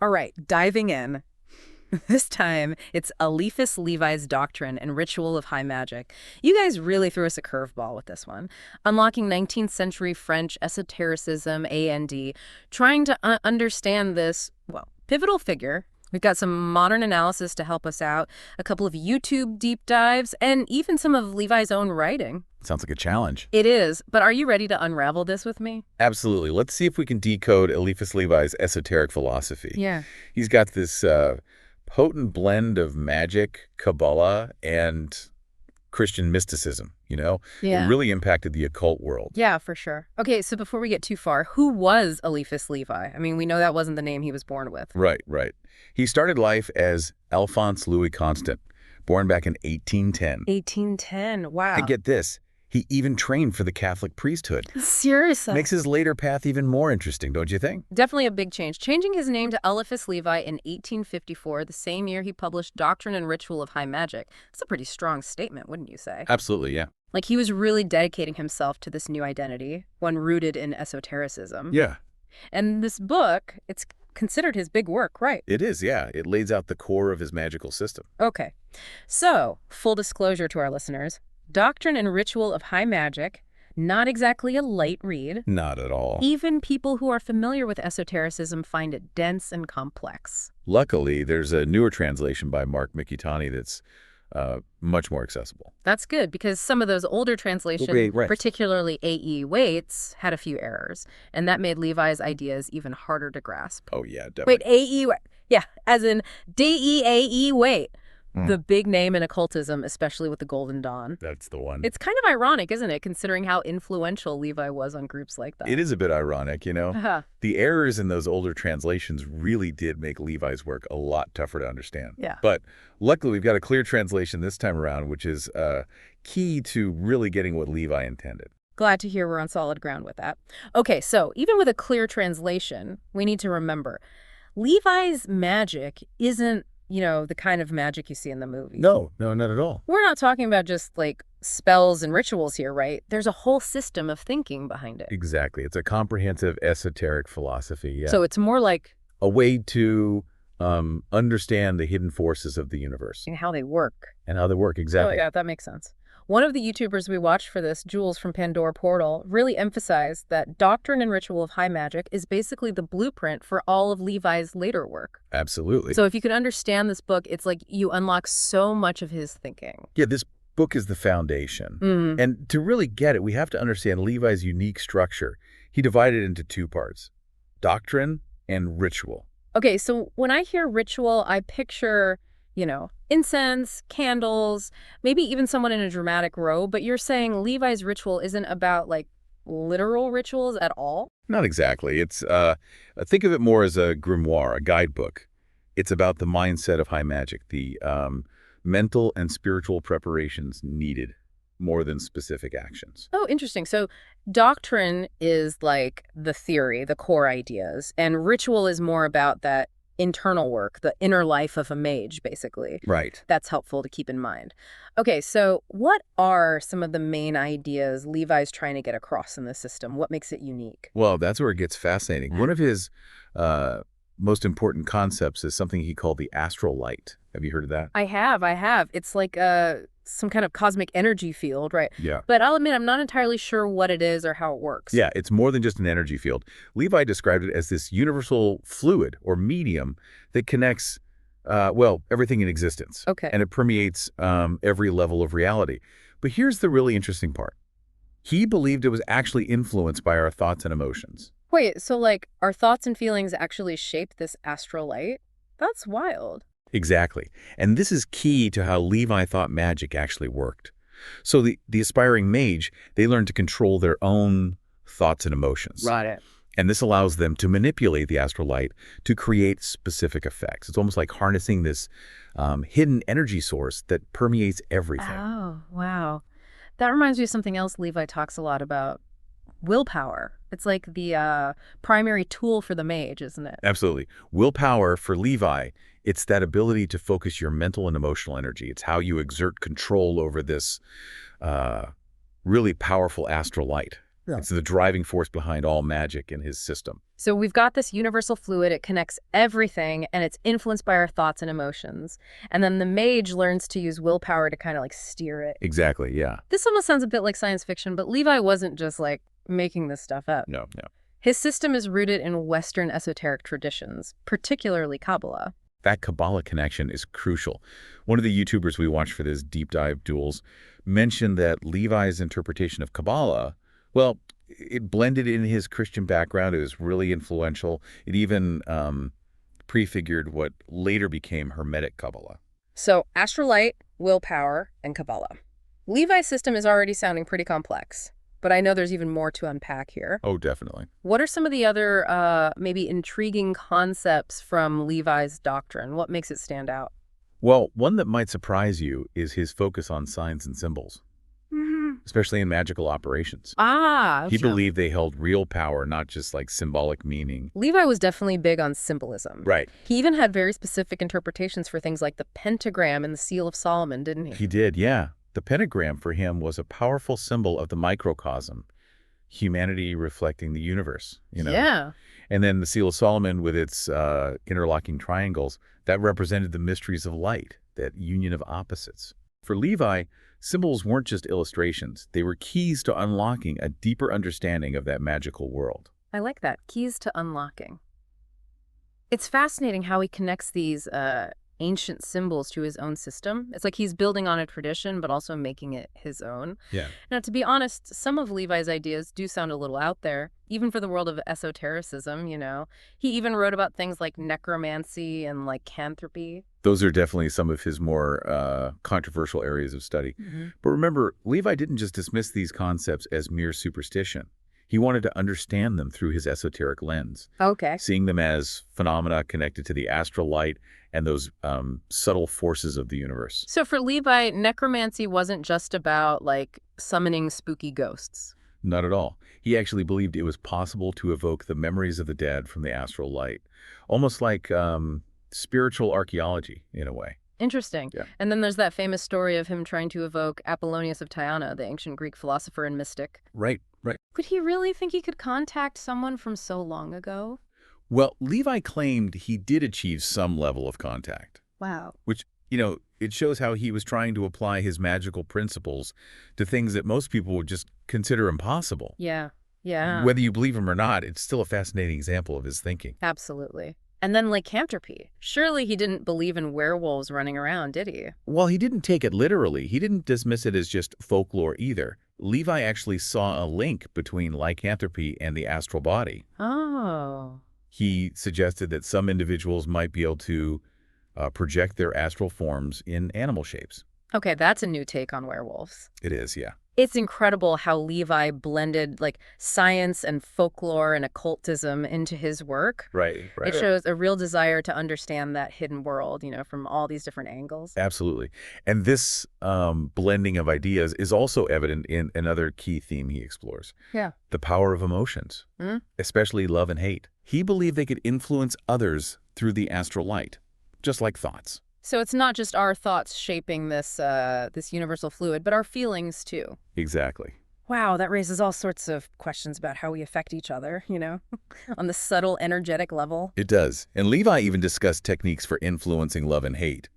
All right, diving in. This time, it's Éliphas Lévi's Doctrine and Ritual of High Magic. You guys really threw us a curveball with this one. Unlocking 19th century French esotericism, AND, trying to understand this, well, pivotal figure. We've got some modern analysis to help us out, a couple of YouTube deep dives, and even some of Levi's own writing. Sounds like a challenge. It is, but are you ready to unravel this with me? Absolutely. Let's see if we can decode Éliphas Lévi's esoteric philosophy. Yeah. He's got this potent blend of magic, Kabbalah, and Christian mysticism, Yeah. It really impacted the occult world. Yeah, for sure. Okay, so before we get too far, who was Éliphas Lévi? I mean, we know that wasn't the name he was born with. Right. He started life as Alphonse Louis Constant, born back in 1810. 1810, wow. And get this, he even trained for the Catholic priesthood. Seriously? Makes his later path even more interesting, don't you think? Definitely a big change. Changing his name to Éliphas Lévi in 1854, the same year he published Doctrine and Ritual of High Magic. That's a pretty strong statement, wouldn't you say? Absolutely, yeah. Like he was really dedicating himself to this new identity, one rooted in esotericism. Yeah. And this book, it's considered his big work, right? It is, yeah. It lays out the core of his magical system. Okay. So, full disclosure to our listeners, Doctrine and Ritual of High Magic, not exactly a light read. Not at all. Even people who are familiar with esotericism find it dense and complex. Luckily, there's a newer translation by Mark Mikitani that's much more accessible. That's good, because some of those older translations, Right. particularly A.E. Waite's, had a few errors, and that made Levi's ideas even harder to grasp. Oh, yeah, definitely. Wait, A.E. Yeah, as in D-E-A-E Waite. The big name in occultism, especially with the Golden Dawn. That's the one. It's kind of ironic, isn't it, considering how influential Levi was on groups like that? It is a bit ironic, The errors in those older translations really did make Levi's work a lot tougher to understand. Yeah. But luckily, we've got a clear translation this time around, which is key to really getting what Levi intended. Glad to hear we're on solid ground with that. Okay, so even with a clear translation, we need to remember, Levi's magic isn't the kind of magic you see in the movie. No, not at all. We're not talking about just, like, spells and rituals here, right? There's a whole system of thinking behind it. Exactly. It's a comprehensive esoteric philosophy, yeah. So it's more like a way to understand the hidden forces of the universe. how they work. And how they work, Oh, exactly. yeah, that makes sense. One of the YouTubers we watched for this, Jules from Pandora Portal, really emphasized that Doctrine and Ritual of High Magic is basically the blueprint for all of Levi's later work. Absolutely. So if you can understand this book, it's like you unlock so much of his thinking. Yeah, this book is the foundation. And to really get it, we have to understand Levi's unique structure. He divided it into two parts, doctrine and ritual. Okay, so when I hear ritual, I picture, incense, candles, maybe even someone in a dramatic robe, but you're saying Levi's ritual isn't about, like, literal rituals at all? Not exactly. It's think of it more as a grimoire, a guidebook. It's about the mindset of high magic, the mental and spiritual preparations needed more than specific actions. Oh, interesting. So doctrine is like the theory, the core ideas, and ritual is more about that internal work, the inner life of a mage, basically. Right. That's helpful to keep in mind. Okay, so what are some of the main ideas Levi's trying to get across in the system? What makes it unique? Well, that's where it gets fascinating. One of his most important concepts is something he called the astral light. Have you heard of that? I have. It's like some kind of cosmic energy field, right? Yeah. But I'll admit, I'm not entirely sure what it is or how it works. Yeah, it's more than just an energy field. Levi described it as this universal fluid or medium that connects, everything in existence. Okay. And it permeates every level of reality. But here's the really interesting part. He believed it was actually influenced by our thoughts and emotions. Wait, so like our thoughts and feelings actually shape this astral light? That's wild. Exactly. And this is key to how Levi thought magic actually worked. So the aspiring mage, they learn to control their own thoughts and emotions. Right. And this allows them to manipulate the astral light to create specific effects. It's almost like harnessing this hidden energy source that permeates everything. Oh, wow. That reminds me of something else Levi talks a lot about. Willpower. It's like the primary tool for the mage, isn't it? Absolutely. Willpower for Levi, it's that ability to focus your mental and emotional energy. It's how you exert control over this really powerful astral light. Yeah. It's the driving force behind all magic in his system. So we've got this universal fluid, it connects everything, and it's influenced by our thoughts and emotions. And then the mage learns to use willpower to kind of like steer it. Exactly, yeah. This almost sounds a bit like science fiction, but Levi wasn't just like making this stuff up. No, no. His system is rooted in Western esoteric traditions, particularly Kabbalah. That Kabbalah connection is crucial. One of the YouTubers we watched for this deep dive duels mentioned that Levi's interpretation of Kabbalah, well, it blended in his Christian background. It was really influential. It even prefigured what later became Hermetic Kabbalah. So astrolight, willpower, and Kabbalah. Levi's system is already sounding pretty complex, but I know there's even more to unpack here. Oh, definitely. What are some of the other maybe intriguing concepts from Levi's doctrine? What makes it stand out? Well, one that might surprise you is his focus on signs and symbols, especially in magical operations. Ah, He believed they held real power, not just like symbolic meaning. Levi was definitely big on symbolism. Right. He even had very specific interpretations for things like the pentagram and the Seal of Solomon, didn't he? He did, yeah. The pentagram for him was a powerful symbol of the microcosm, humanity reflecting the universe, Yeah. And then the Seal of Solomon with its interlocking triangles, that represented the mysteries of light, that union of opposites. For Levi, symbols weren't just illustrations. They were keys to unlocking a deeper understanding of that magical world. I like that. Keys to unlocking. It's fascinating how he connects these ancient symbols to his own system. It's like he's building on a tradition, but also making it his own. Yeah. Now, to be honest, some of Levi's ideas do sound a little out there, even for the world of esotericism, He even wrote about things like necromancy and lycanthropy. Those are definitely some of his more controversial areas of study. But remember, Levi didn't just dismiss these concepts as mere superstition. He wanted to understand them through his esoteric lens, Okay. seeing them as phenomena connected to the astral light and those subtle forces of the universe. So for Levi, necromancy wasn't just about, like, summoning spooky ghosts. Not at all. He actually believed it was possible to evoke the memories of the dead from the astral light, almost like spiritual archaeology in a way. Interesting. Yeah. And then there's that famous story of him trying to evoke Apollonius of Tyana, the ancient Greek philosopher and mystic. Right. Could he really think he could contact someone from so long ago? Well, Levi claimed he did achieve some level of contact, Wow. which, it shows how he was trying to apply his magical principles to things that most people would just consider impossible. Yeah. Yeah. Whether you believe him or not, it's still a fascinating example of his thinking. Absolutely. And then lycanthropy. Surely he didn't believe in werewolves running around, did he? While he didn't take it literally, he didn't dismiss it as just folklore either. Levi actually saw a link between lycanthropy and the astral body. Oh. He suggested that some individuals might be able to project their astral forms in animal shapes. Okay, that's a new take on werewolves. It is, yeah. It's incredible how Levi blended like science and folklore and occultism into his work. Right. It shows a real desire to understand that hidden world, from all these different angles. Absolutely. And this blending of ideas is also evident in another key theme he explores. Yeah. The power of emotions, especially love and hate. He believed they could influence others through the astral light, just like thoughts. So it's not just our thoughts shaping this universal fluid, but our feelings too. Exactly. Wow, that raises all sorts of questions about how we affect each other, on the subtle energetic level. It does. And Levi even discussed techniques for influencing love and hate.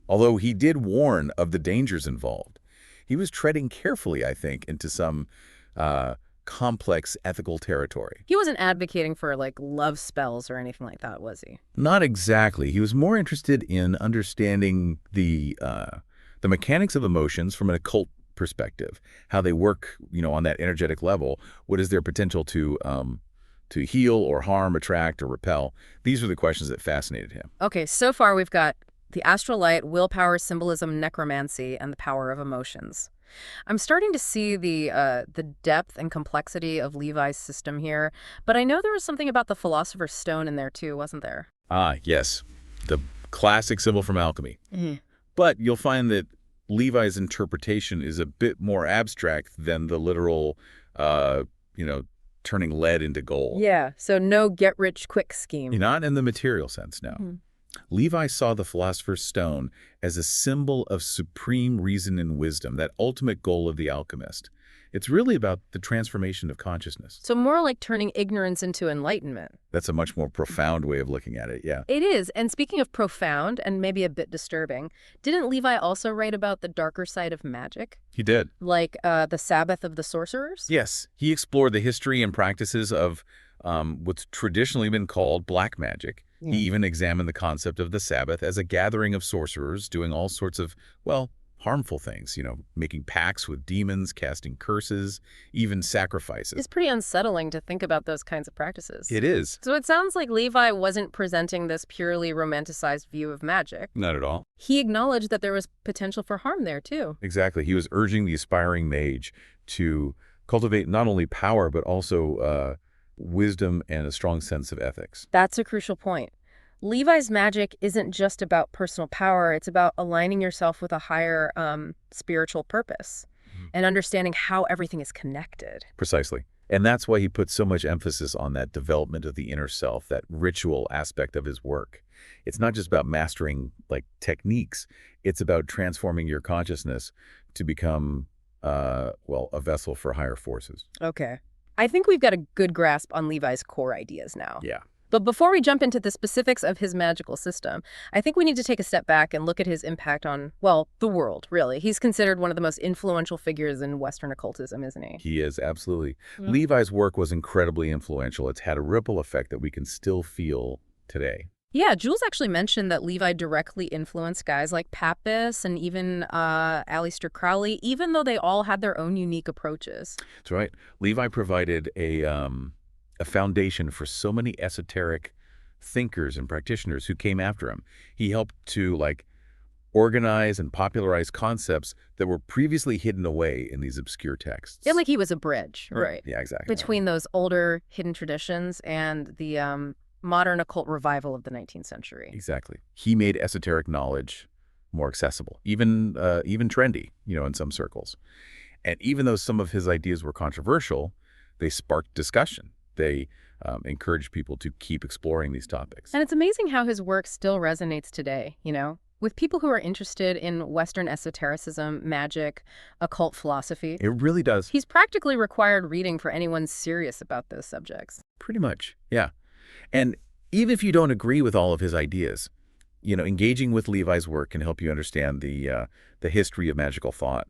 Although he did warn of the dangers involved, he was treading carefully, I think, into some complex ethical territory. He wasn't advocating for like love spells or anything like that, was he? Not exactly. He was more interested in understanding the mechanics of emotions from an occult perspective, how they work, on that energetic level. What is their potential to heal or harm, attract or repel? These were the questions that fascinated him. Okay, so far we've got the astral light, willpower, symbolism, necromancy, and the power of emotions. I'm starting to see the depth and complexity of Levi's system here, but I know there was something about the philosopher's stone in there too, wasn't there? Ah, yes. The classic symbol from alchemy. But you'll find that Levi's interpretation is a bit more abstract than the literal, turning lead into gold. Yeah, so no get-rich-quick scheme. Not in the material sense, no. Levi saw the philosopher's stone as a symbol of supreme reason and wisdom, that ultimate goal of the alchemist. It's really about the transformation of consciousness. So more like turning ignorance into enlightenment. That's a much more profound way of looking at it, yeah. It is. And speaking of profound and maybe a bit disturbing, didn't Levi also write about the darker side of magic? He did. Like the Sabbath of the sorcerers? Yes, he explored the history and practices of what's traditionally been called black magic. He even examined the concept of the Sabbath as a gathering of sorcerers doing all sorts of, well, harmful things, making pacts with demons, casting curses, even sacrifices. It's pretty unsettling to think about those kinds of practices. It is. So it sounds like Levi wasn't presenting this purely romanticized view of magic. Not at all. He acknowledged that there was potential for harm there, too. Exactly. He was urging the aspiring mage to cultivate not only power, but also wisdom and a strong sense of ethics. That's a crucial point. Levi's magic isn't just about personal power. It's about aligning yourself with a higher spiritual purpose and understanding how everything is connected. Precisely. And that's why he put so much emphasis on that development of the inner self, that ritual aspect of his work. It's not just about mastering techniques. It's about transforming your consciousness to become, a vessel for higher forces. Okay. I think we've got a good grasp on Levi's core ideas now. Yeah. But before we jump into the specifics of his magical system, I think we need to take a step back and look at his impact on, the world, really. He's considered one of the most influential figures in Western occultism, isn't he? He is, absolutely. Levi's work was incredibly influential. It's had a ripple effect that we can still feel today. Yeah, Jules actually mentioned that Levi directly influenced guys like Pappas and even Aleister Crowley, even though they all had their own unique approaches. That's right. Levi provided a foundation for so many esoteric thinkers and practitioners who came after him. He helped to organize and popularize concepts that were previously hidden away in these obscure texts. Yeah, like he was a bridge, right? Yeah, exactly. Between those older hidden traditions and the modern occult revival of the 19th century. Exactly. He made esoteric knowledge more accessible, even trendy, in some circles. And even though some of his ideas were controversial, they sparked discussion. They encouraged people to keep exploring these topics. And it's amazing how his work still resonates today, with people who are interested in Western esotericism, magic, occult philosophy. It really does. He's practically required reading for anyone serious about those subjects. Pretty much, yeah. And even if you don't agree with all of his ideas, engaging with Levi's work can help you understand the history of magical thought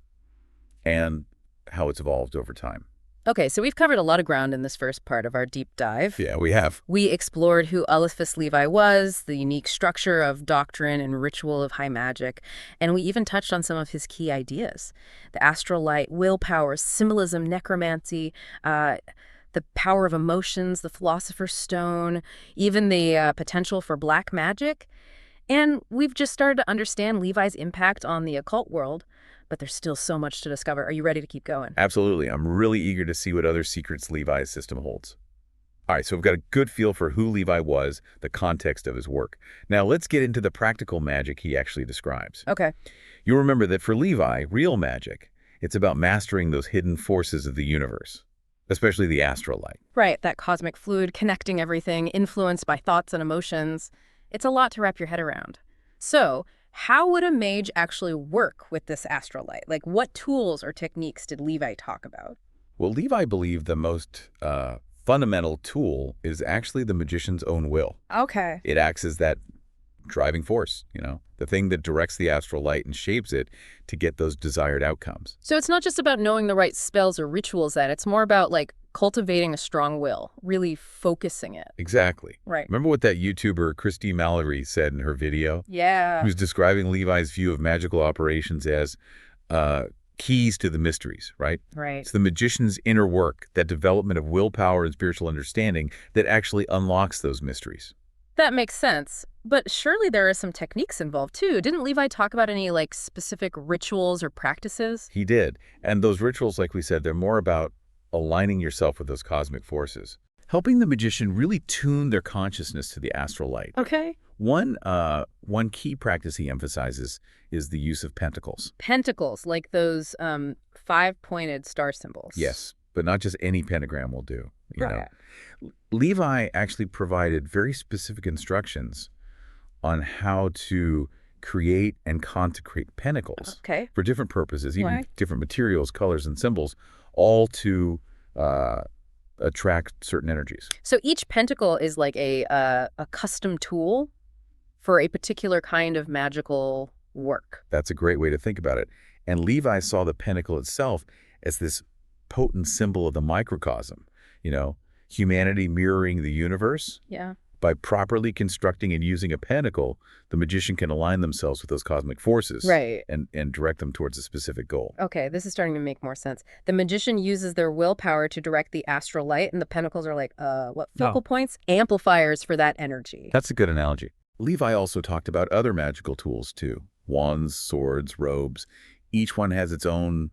and how it's evolved over time. Okay, so we've covered a lot of ground in this first part of our deep dive. Yeah, we have. We explored who Éliphas Lévi was, the unique structure of doctrine and ritual of high magic, and we even touched on some of his key ideas. The astral light, willpower, symbolism, necromancy, the power of emotions, the philosopher's stone, even the potential for black magic. And we've just started to understand Levi's impact on the occult world. But there's still so much to discover. Are you ready to keep going? Absolutely. I'm really eager to see what other secrets Levi's system holds. All right, so we've got a good feel for who Levi was, the context of his work. Now let's get into the practical magic he actually describes. Okay. You'll remember that for Levi, real magic, it's about mastering those hidden forces of the universe, especially the astral light. Right, that cosmic fluid connecting everything, influenced by thoughts and emotions. It's a lot to wrap your head around. So, how would a mage actually work with this astral light? Like, what tools or techniques did Levi talk about? Well, Levi believed the most fundamental tool is actually the magician's own will. Okay. It acts as that driving force, the thing that directs the astral light and shapes it to get those desired outcomes. So it's not just about knowing the right spells or rituals then. It's more about, cultivating a strong will, really focusing it. Exactly. Right. Remember what that YouTuber Christy Mallory said in her video? Yeah. Who's describing Levi's view of magical operations as keys to the mysteries, right? Right. It's the magician's inner work, that development of willpower and spiritual understanding that actually unlocks those mysteries. That makes sense. But surely there are some techniques involved, too. Didn't Levi talk about any, specific rituals or practices? He did. And those rituals, like we said, they're more about aligning yourself with those cosmic forces, helping the magician really tune their consciousness to the astral light. Okay. One key practice he emphasizes is the use of pentacles. Pentacles, like those five-pointed star symbols. Yes, but not just any pentagram will do. Right. Levi actually provided very specific instructions on how to create and consecrate pentacles Okay. for different purposes, even different materials, colors, and symbols, all to attract certain energies. So each pentacle is like a custom tool for a particular kind of magical work. That's a great way to think about it. And Levi saw the pentacle itself as this potent symbol of the microcosm, humanity mirroring the universe. Yeah. By properly constructing and using a pentacle, the magician can align themselves with those cosmic forces, right, and direct them towards a specific goal. Okay, this is starting to make more sense. The magician uses their willpower to direct the astral light, and the pentacles are like, what, focal points? Amplifiers for that energy. That's a good analogy. Levi also talked about other magical tools, too. Wands, swords, robes. Each one has its own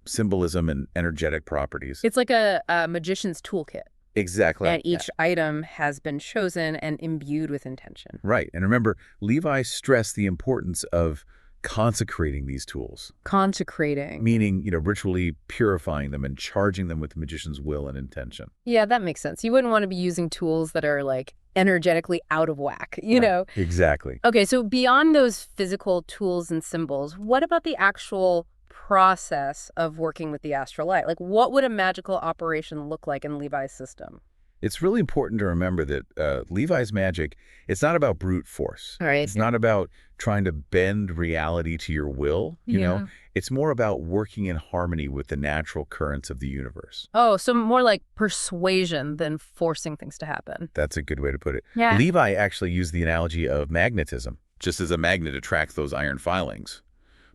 symbolism and energetic properties. It's like a magician's toolkit. Exactly. And each item has been chosen and imbued with intention. Right. And remember, Levi stressed the importance of consecrating these tools. Consecrating. Meaning, ritually purifying them and charging them with the magician's will and intention. Yeah, that makes sense. You wouldn't want to be using tools that are like energetically out of whack, you know? Exactly. Okay, so beyond those physical tools and symbols, what about the actual process of working with the astral light? Like, what would a magical operation look like in Levi's system? It's really important to remember that Levi's magic, it's not about brute force. All right. It's not about trying to bend reality to your will, you know? It's more about working in harmony with the natural currents of the universe. Oh, so more like persuasion than forcing things to happen. That's a good way to put it. Yeah. Levi actually used the analogy of magnetism, just as a magnet attracts those iron filings,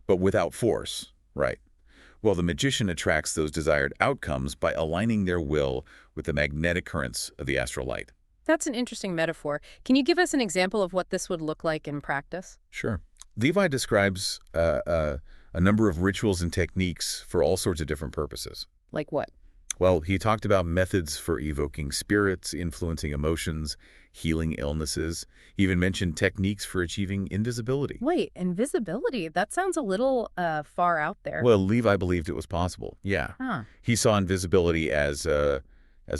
but without force, right? Well, the magician attracts those desired outcomes by aligning their will with the magnetic currents of the astral light. That's an interesting metaphor. Can you give us an example of what this would look like in practice? Sure. Levi describes a number of rituals and techniques for all sorts of different purposes. Like what? Well, he talked about methods for evoking spirits, influencing emotions, healing illnesses. He even mentioned techniques for achieving invisibility. Wait, invisibility? That sounds a little far out there. Well, Levi believed it was possible, yeah. Huh. He saw invisibility as a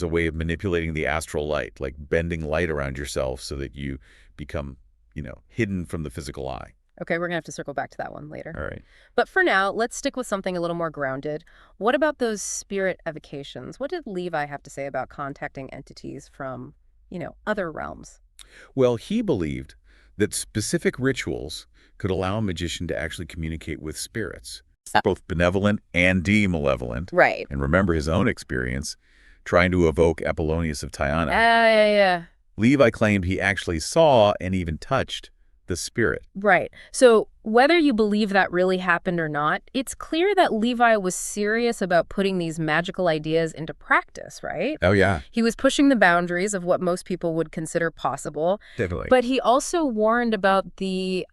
way of manipulating the astral light, like bending light around yourself so that you become, hidden from the physical eye. Okay, we're going to have to circle back to that one later. All right. But for now, let's stick with something a little more grounded. What about those spirit evocations? What did Levi have to say about contacting entities from, other realms? Well, he believed that specific rituals could allow a magician to actually communicate with spirits, both benevolent and malevolent. Right. And remember his own experience trying to evoke Apollonius of Tyana. Yeah. Levi claimed he actually saw and even touched the spirit. Right. So whether you believe that really happened or not, it's clear that Levi was serious about putting these magical ideas into practice, right? Oh, yeah. He was pushing the boundaries of what most people would consider possible. Definitely. But he also warned about the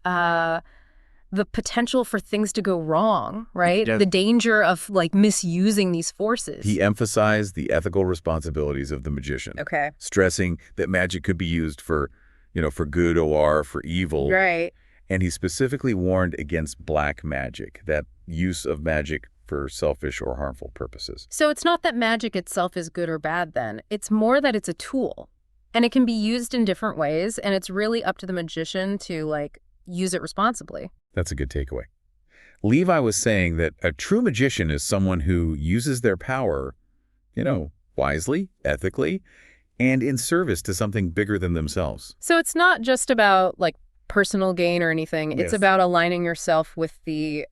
potential for things to go wrong, right? Yes. The danger of misusing these forces. He emphasized the ethical responsibilities of the magician. Okay. Stressing that magic could be used for good or for evil. Right. And he specifically warned against black magic, that use of magic for selfish or harmful purposes. So it's not that magic itself is good or bad then. It's more that it's a tool. And it can be used in different ways, and it's really up to the magician to, use it responsibly. That's a good takeaway. Levi was saying that a true magician is someone who uses their power, wisely, ethically, and in service to something bigger than themselves. So it's not just about personal gain or anything. It's Yes. about aligning yourself with the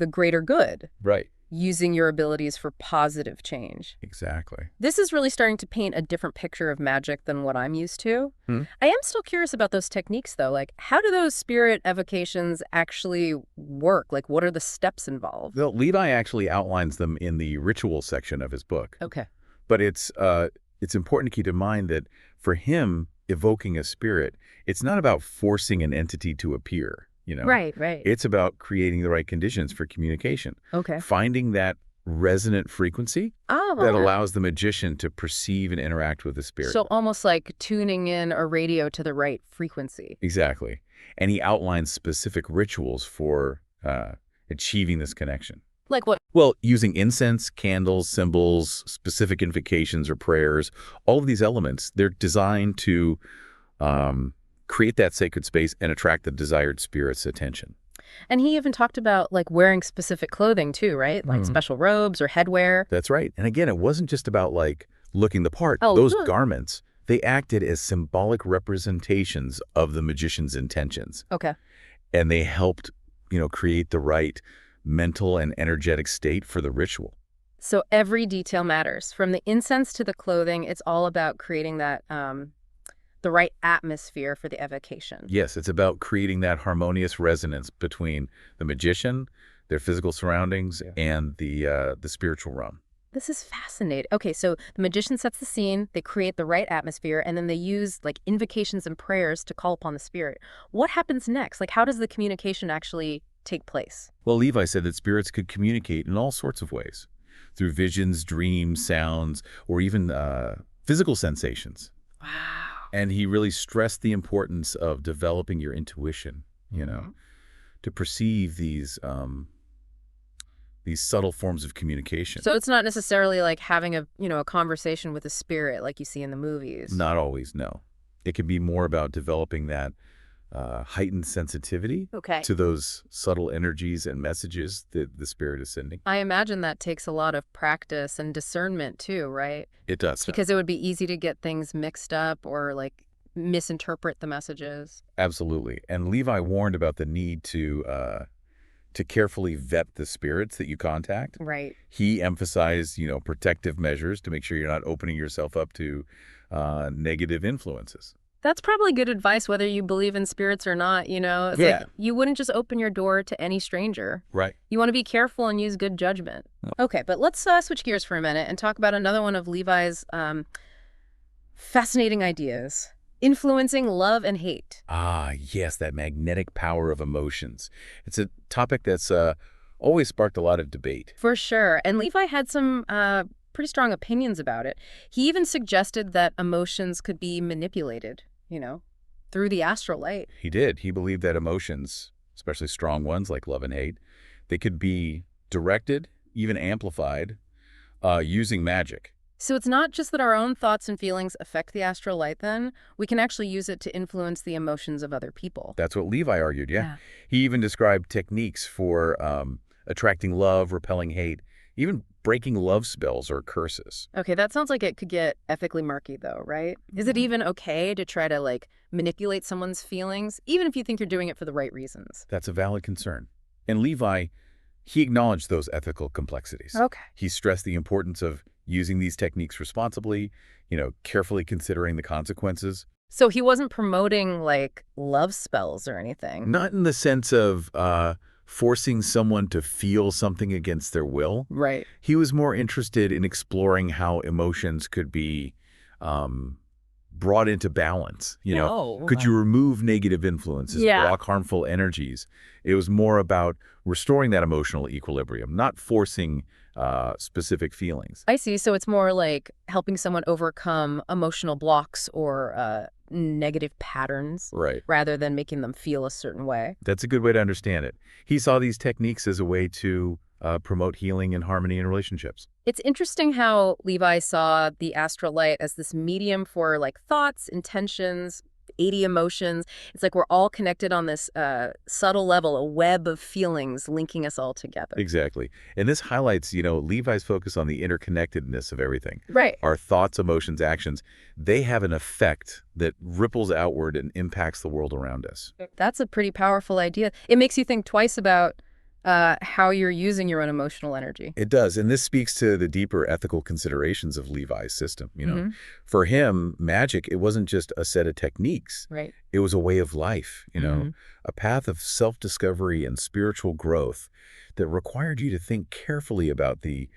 greater good, Right. using your abilities for positive change. Exactly. This is really starting to paint a different picture of magic than what I'm used to. Hmm. I am still curious about those techniques, though. How do those spirit evocations actually work? What are the steps involved? Well, Levi actually outlines them in the ritual section of his book. Okay. But it's important to keep in mind that for him, evoking a spirit, it's not about forcing an entity to appear, Right. It's about creating the right conditions for communication. Okay. Finding that resonant frequency Oh. that allows the magician to perceive and interact with the spirit. So almost like tuning in a radio to the right frequency. Exactly. And he outlines specific rituals for achieving this connection. Like what? Well, using incense, candles, symbols, specific invocations or prayers, all of these elements, they're designed to create that sacred space and attract the desired spirit's attention. And he even talked about like wearing specific clothing too, right? Like special robes or headwear. That's right. And again, it wasn't just about like looking the part. Oh, Those ugh. garments, they acted as symbolic representations of the magician's intentions. Okay. And they helped, create the right mental and energetic state for the ritual. So every detail matters. From the incense to the clothing, it's all about creating that the right atmosphere for the evocation. Yes, it's about creating that harmonious resonance between the magician, their physical surroundings, and the spiritual realm. This is fascinating. Okay, so the magician sets the scene, they create the right atmosphere, and then they use like invocations and prayers to call upon the spirit. What happens next? Like, how does the communication actually take place? Well, Levi said that spirits could communicate in all sorts of ways, through visions, dreams, sounds, or even physical sensations. Wow. And he really stressed the importance of developing your intuition, to perceive these subtle forms of communication. So it's not necessarily like having a conversation with a spirit like you see in the movies. Not always, no. It can be more about developing that heightened sensitivity to those subtle energies and messages that the spirit is sending. I imagine that takes a lot of practice and discernment too, right? It does. Because it would be easy to get things mixed up or like misinterpret the messages. Absolutely. And Levi warned about the need to carefully vet the spirits that you contact. Right. He emphasized, protective measures to make sure you're not opening yourself up to negative influences. That's probably good advice, whether you believe in spirits or not, It's like you wouldn't just open your door to any stranger. Right. You want to be careful and use good judgment. Okay, but let's switch gears for a minute and talk about another one of Levi's fascinating ideas. Influencing love and hate. Ah, yes, that magnetic power of emotions. It's a topic that's always sparked a lot of debate. For sure. And Levi had some pretty strong opinions about it. He even suggested that emotions could be manipulated, through the astral light. He did. He believed that emotions, especially strong ones like love and hate, they could be directed, even amplified, using magic. So it's not just that our own thoughts and feelings affect the astral light then. We can actually use it to influence the emotions of other people. That's what Levi argued, yeah. He even described techniques for attracting love, repelling hate, even breaking love spells or curses. Okay, that sounds like it could get ethically murky though, right? Is it even okay to try to like manipulate someone's feelings, even if you think you're doing it for the right reasons? That's a valid concern. And Levi, he acknowledged those ethical complexities. Okay. He stressed the importance of using these techniques responsibly, carefully considering the consequences. So he wasn't promoting like love spells or anything? Not in the sense of forcing someone to feel something against their will. Right. He was more interested in exploring how emotions could be brought into balance. Could you remove negative influences, block harmful energies? It was more about restoring that emotional equilibrium, not forcing specific feelings. I see. So it's more like helping someone overcome emotional blocks or negative patterns, Right. rather than making them feel a certain way. That's a good way to understand it. He saw these techniques as a way to promote healing and harmony in relationships. It's interesting how Levi saw the astral light as this medium for like thoughts, intentions, 80 emotions. It's like we're all connected on this subtle level, a web of feelings linking us all together. Exactly. And this highlights, Levi's focus on the interconnectedness of everything. Right. Our thoughts, emotions, actions, they have an effect that ripples outward and impacts the world around us. That's a pretty powerful idea. It makes you think twice about how you're using your own emotional energy. It does. And this speaks to the deeper ethical considerations of Levi's system. For him, magic, it wasn't just a set of techniques. Right. It was a way of life, a path of self-discovery and spiritual growth that required you to think carefully about the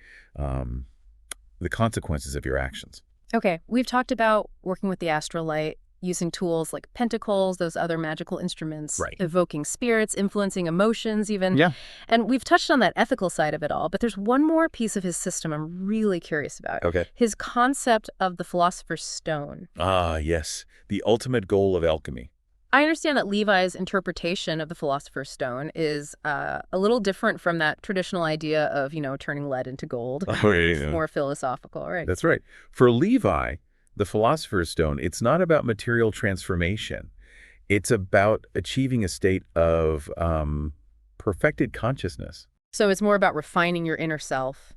consequences of your actions. Okay, we've talked about working with the astral light, using tools like pentacles, those other magical instruments, Right. evoking spirits, influencing emotions even. Yeah. And we've touched on that ethical side of it all, but there's one more piece of his system I'm really curious about. Okay. His concept of the philosopher's stone. Ah, yes. The ultimate goal of alchemy. I understand that Levi's interpretation of the philosopher's stone is a little different from that traditional idea of, turning lead into gold. Oh, yeah. It's more philosophical, right? That's right. For Levi, the philosopher's stone, it's not about material transformation. It's about achieving a state of perfected consciousness. So it's more about refining your inner self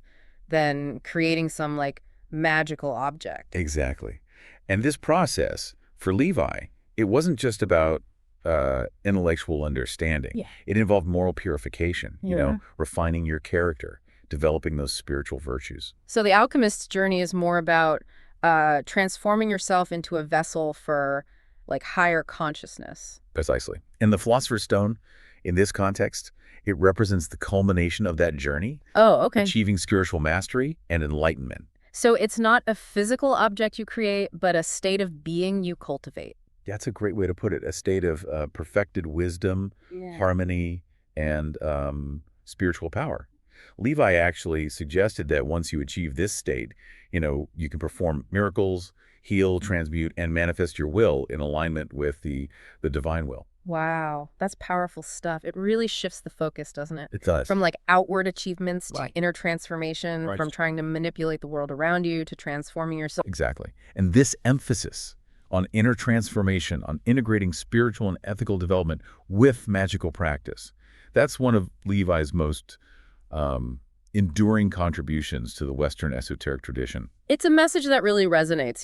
than creating some, like, magical object. Exactly. And this process, for Levi, it wasn't just about intellectual understanding. Yeah. It involved moral purification, Yeah. refining your character, developing those spiritual virtues. So the alchemist's journey is more about transforming yourself into a vessel for, like, higher consciousness. Precisely. And the Philosopher's Stone, in this context, it represents the culmination of that journey, Oh, okay. achieving spiritual mastery and enlightenment. So it's not a physical object you create, but a state of being you cultivate. That's a great way to put it. A state of perfected wisdom, harmony, and spiritual power. Levi actually suggested that once you achieve this state, you can perform miracles, heal, transmute, and manifest your will in alignment with the divine will. Wow, that's powerful stuff. It really shifts the focus, doesn't it? It does. From, like, outward achievements to Right. inner transformation, Right. from trying to manipulate the world around you to transforming yourself. Exactly. And this emphasis on inner transformation, on integrating spiritual and ethical development with magical practice, that's one of Levi's most enduring contributions to the Western esoteric tradition. It's a message that really resonates,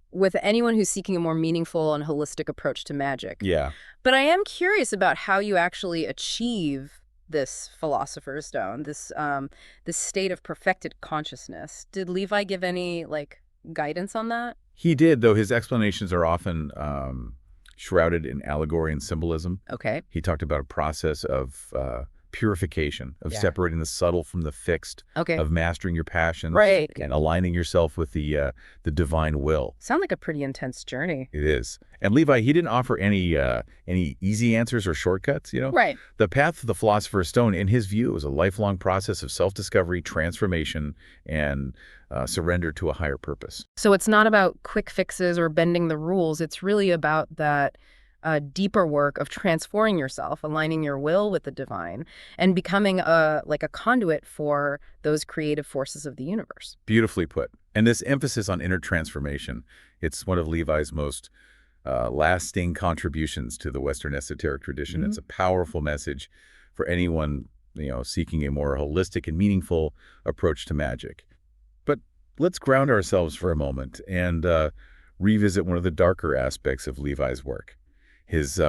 with anyone who's seeking a more meaningful and holistic approach to magic. Yeah. But I am curious about how you actually achieve this philosopher's stone, this state of perfected consciousness. Did Levi give any, like, guidance on that? He did, though his explanations are often shrouded in allegory and symbolism. Okay. He talked about a process of purification, of Yeah. separating the subtle from the fixed, Okay. of mastering your passions, Right. and aligning yourself with the divine will. Sound like a pretty intense journey. It is. And Levi, he didn't offer any easy answers or shortcuts, Right. The path to the Philosopher's Stone, in his view, was a lifelong process of self-discovery, transformation, and surrender to a higher purpose. So it's not about quick fixes or bending the rules. It's really about that deeper work of transforming yourself, aligning your will with the divine, and becoming a conduit for those creative forces of the universe. Beautifully put. And this emphasis on inner transformation, it's one of Levi's most lasting contributions to the Western esoteric tradition. Mm-hmm. It's a powerful message for anyone, seeking a more holistic and meaningful approach to magic. But let's ground ourselves for a moment and revisit one of the darker aspects of Levi's work, his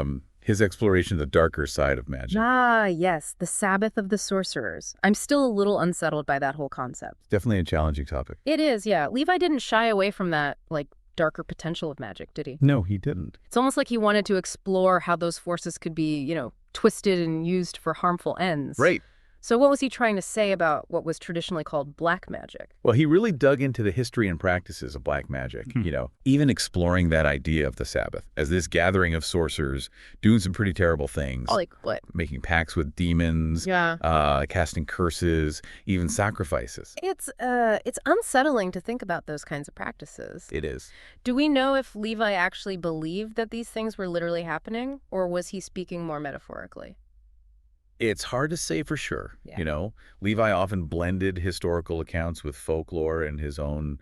exploration of the darker side of magic. Ah, yes, the Sabbath of the sorcerers. I'm still a little unsettled by that whole concept. Definitely a challenging topic. It is, yeah. Levi didn't shy away from that, like, darker potential of magic, did he? No, he didn't. It's almost like he wanted to explore how those forces could be, twisted and used for harmful ends. Right. So what was he trying to say about what was traditionally called black magic? Well, he really dug into the history and practices of black magic, even exploring that idea of the Sabbath as this gathering of sorcerers doing some pretty terrible things. Like what? Making pacts with demons, casting curses, even sacrifices. It's unsettling to think about those kinds of practices. It is. Do we know if Levi actually believed that these things were literally happening, or was he speaking more metaphorically? It's hard to say for sure. Yeah. Levi often blended historical accounts with folklore and his own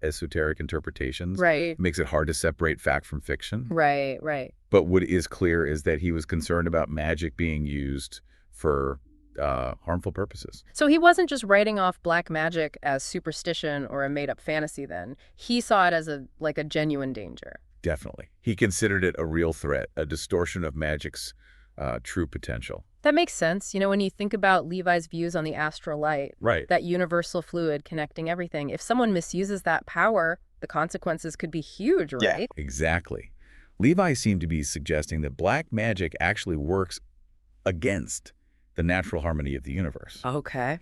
esoteric interpretations. Right. It makes it hard to separate fact from fiction. Right, right. But what is clear is that he was concerned about magic being used for harmful purposes. So he wasn't just writing off black magic as superstition or a made-up fantasy then. He saw it as a genuine danger. Definitely. He considered it a real threat, a distortion of magic's true potential. That makes sense. When you think about Levi's views on the astral light, Right. that universal fluid connecting everything, if someone misuses that power, the consequences could be huge, right? Yeah, exactly. Levi seemed to be suggesting that black magic actually works against the natural harmony of the universe. Okay.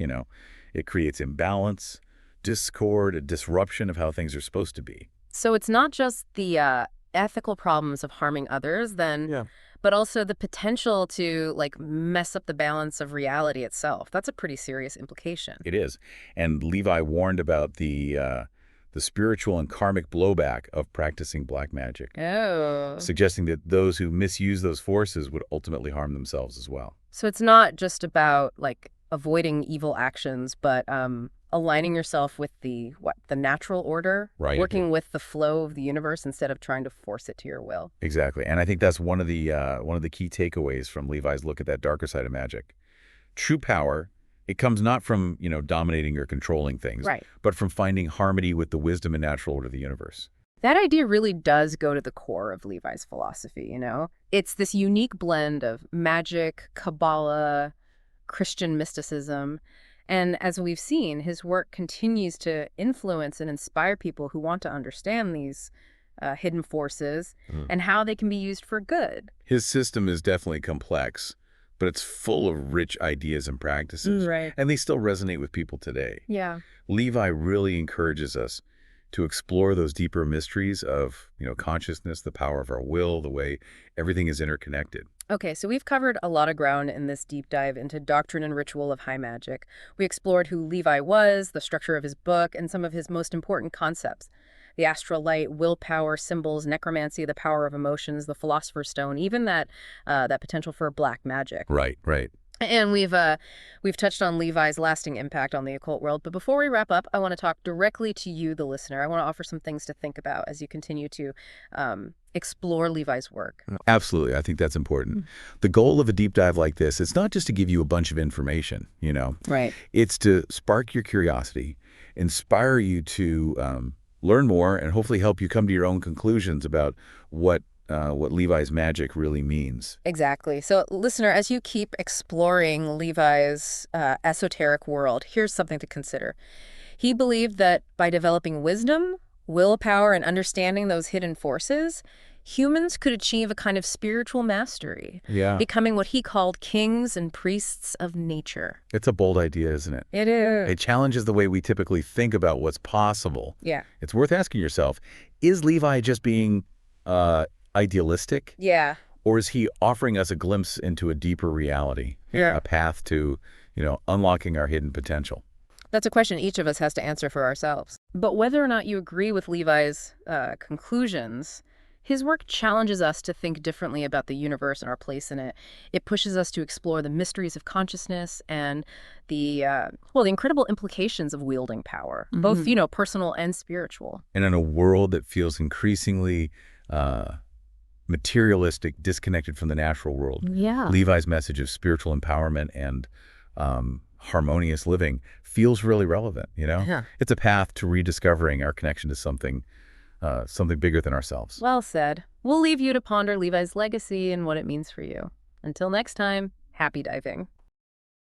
It creates imbalance, discord, a disruption of how things are supposed to be. So it's not just the ethical problems of harming others then, but also the potential to mess up the balance of reality itself. That's a pretty serious implication. It is. And Levi warned about the spiritual and karmic blowback of practicing black magic, Oh. suggesting that those who misuse those forces would ultimately harm themselves as well. So it's not just about avoiding evil actions, but aligning yourself with the natural order, Right. working with the flow of the universe instead of trying to force it to your will. Exactly. And I think that's one of the key takeaways from Levi's look at that darker side of magic. True power, it comes not from, dominating or controlling things, Right. but from finding harmony with the wisdom and natural order of the universe. That idea really does go to the core of Levi's philosophy, you know? It's this unique blend of magic, Kabbalah, Christian mysticism. And as we've seen, his work continues to influence and inspire people who want to understand these hidden forces and how they can be used for good. His system is definitely complex, but it's full of rich ideas and practices. Right. And they still resonate with people today. Yeah. Levi really encourages us to explore those deeper mysteries of, consciousness, the power of our will, the way everything is interconnected. Okay, so we've covered a lot of ground in this deep dive into doctrine and ritual of high magic. We explored who Levi was, the structure of his book, and some of his most important concepts. The astral light, willpower, symbols, necromancy, the power of emotions, the philosopher's stone, even that potential for black magic. Right, right. And we've touched on Levi's lasting impact on the occult world. But before we wrap up, I want to talk directly to you, the listener. I want to offer some things to think about as you continue to explore Levi's work. Absolutely. I think that's important. The goal of a deep dive like this, it's not just to give you a bunch of information, Right. It's to spark your curiosity, inspire you to learn more, and hopefully help you come to your own conclusions about what Levi's magic really means. Exactly. So, listener, as you keep exploring Levi's esoteric world, here's something to consider. He believed that by developing wisdom, willpower, and understanding those hidden forces, humans could achieve a kind of spiritual mastery, becoming what he called kings and priests of nature. It's a bold idea, isn't it? It is. It challenges the way we typically think about what's possible. Yeah. It's worth asking yourself, is Levi just being idealistic? Yeah. Or is he offering us a glimpse into a deeper reality? Yeah. A path to, unlocking our hidden potential? That's a question each of us has to answer for ourselves. But whether or not you agree with Levi's conclusions, his work challenges us to think differently about the universe and our place in it. It pushes us to explore the mysteries of consciousness and the incredible implications of wielding power, both, personal and spiritual. And in a world that feels increasingly materialistic, disconnected from the natural world, Levi's message of spiritual empowerment and harmonious living feels really relevant, It's a path to rediscovering our connection to something bigger than ourselves. Well said. We'll leave you to ponder Levi's legacy and what it means for you. Until next time, happy diving.